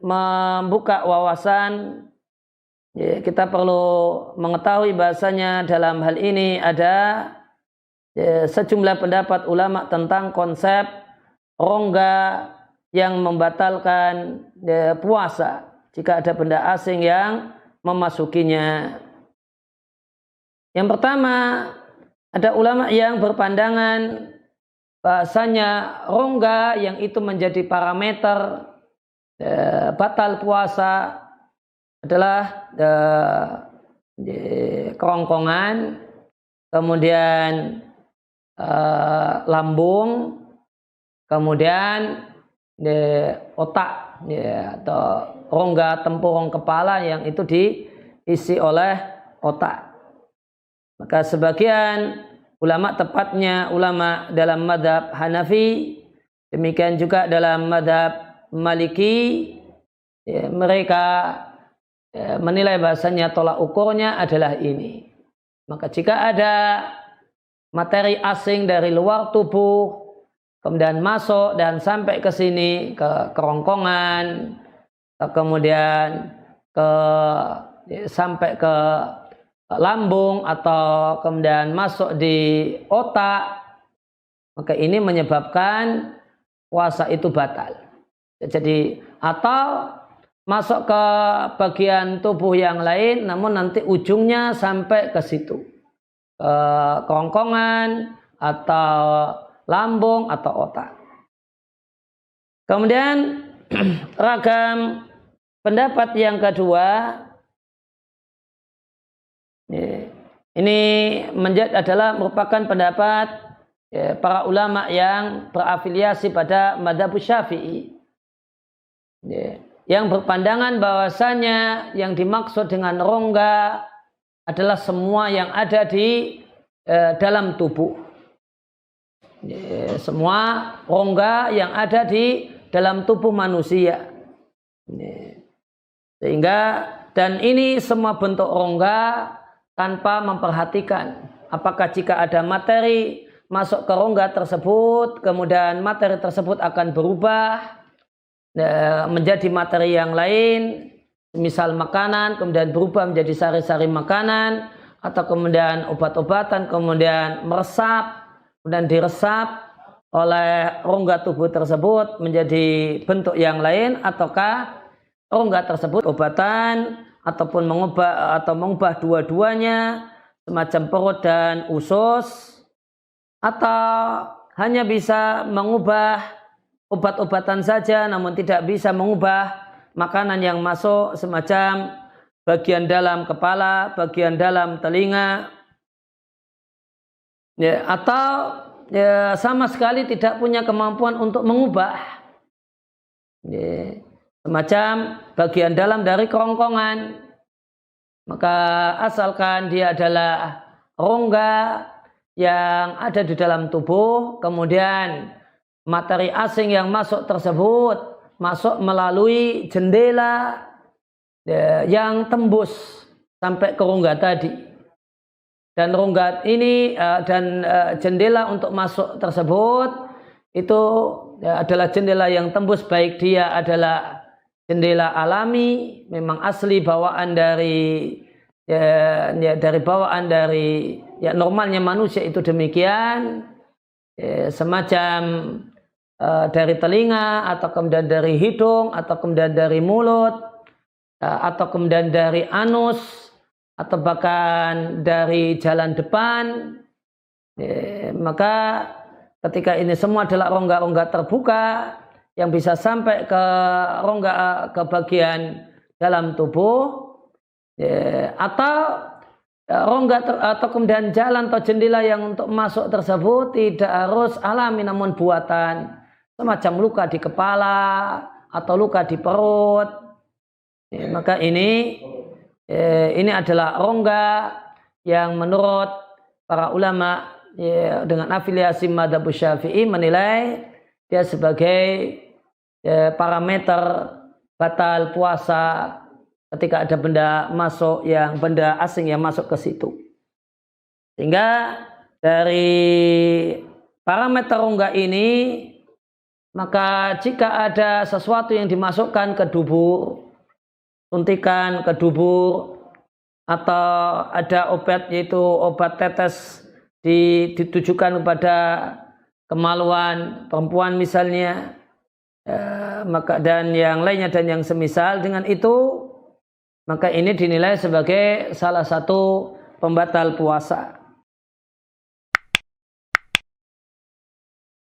membuka wawasan, kita perlu mengetahui bahasanya dalam hal ini ada sejumlah pendapat ulama tentang konsep rongga yang membatalkan puasa jika ada benda asing yang memasukinya. Yang pertama, ada ulama yang berpandangan bahasanya rongga yang itu menjadi parameter batal puasa adalah kerongkongan, kemudian lambung, kemudian otak, atau rongga tempurung kepala yang itu diisi oleh otak. Maka sebagian ulama, tepatnya ulama dalam mazhab Hanafi, demikian juga dalam mazhab Maliki, mereka menilai bahasanya tolak ukurnya adalah ini. Maka jika ada materi asing dari luar tubuh kemudian masuk dan sampai ke sini, ke kerongkongan, kemudian sampai ke lambung atau kemudian masuk di otak, maka ini menyebabkan puasa itu batal. Jadi atau masuk ke bagian tubuh yang lain namun nanti ujungnya sampai ke situ, ke kerongkongan atau lambung atau otak. Kemudian ragam pendapat yang kedua, ini merupakan pendapat para ulama yang berafiliasi pada mazhab Syafi'i, yang berpandangan bahwasanya yang dimaksud dengan rongga adalah semua yang ada di dalam tubuh. Semua rongga yang ada di dalam tubuh manusia. Sehingga, dan ini semua bentuk rongga tanpa memperhatikan apakah jika ada materi masuk ke rongga tersebut, kemudian materi tersebut akan berubah menjadi materi yang lain, misal makanan kemudian berubah menjadi sari-sari makanan, atau kemudian obat-obatan kemudian meresap, kemudian diresap oleh rongga tubuh tersebut menjadi bentuk yang lain, ataukah rongga tersebut obatan ataupun mengubah dua-duanya semacam perut dan usus, atau hanya bisa mengubah obat-obatan saja namun tidak bisa mengubah makanan yang masuk semacam bagian dalam kepala, bagian dalam telinga, atau sama sekali tidak punya kemampuan untuk mengubah semacam bagian dalam dari kerongkongan. Maka asalkan dia adalah rongga yang ada di dalam tubuh, kemudian materi asing yang masuk tersebut masuk melalui jendela yang tembus sampai ke rongga tadi, dan rongga ini jendela untuk masuk tersebut itu adalah jendela yang tembus, baik dia adalah jendela alami, memang asli bawaan dari normalnya manusia itu demikian, semacam dari telinga atau kemudian dari hidung atau kemudian dari mulut atau kemudian dari anus atau bahkan dari jalan depan, maka ketika ini semua adalah rongga-rongga terbuka yang bisa sampai ke rongga, ke bagian dalam tubuh, atau rongga atau kemudian jalan atau jendela yang untuk masuk tersebut tidak harus alami namun buatan, semacam luka di kepala atau luka di perut, maka ini adalah rongga yang menurut para ulama dengan afiliasi mazhab Syafi'i menilai dia sebagai parameter batal puasa ketika ada benda asing yang masuk ke situ. Sehingga dari parameter rongga ini Maka jika ada sesuatu yang dimasukkan ke dubur, suntikan ke dubur, atau ada obat yaitu obat tetes ditujukan kepada kemaluan perempuan misalnya, maka dan yang lainnya dan yang semisal dengan itu, maka ini dinilai sebagai salah satu pembatal puasa.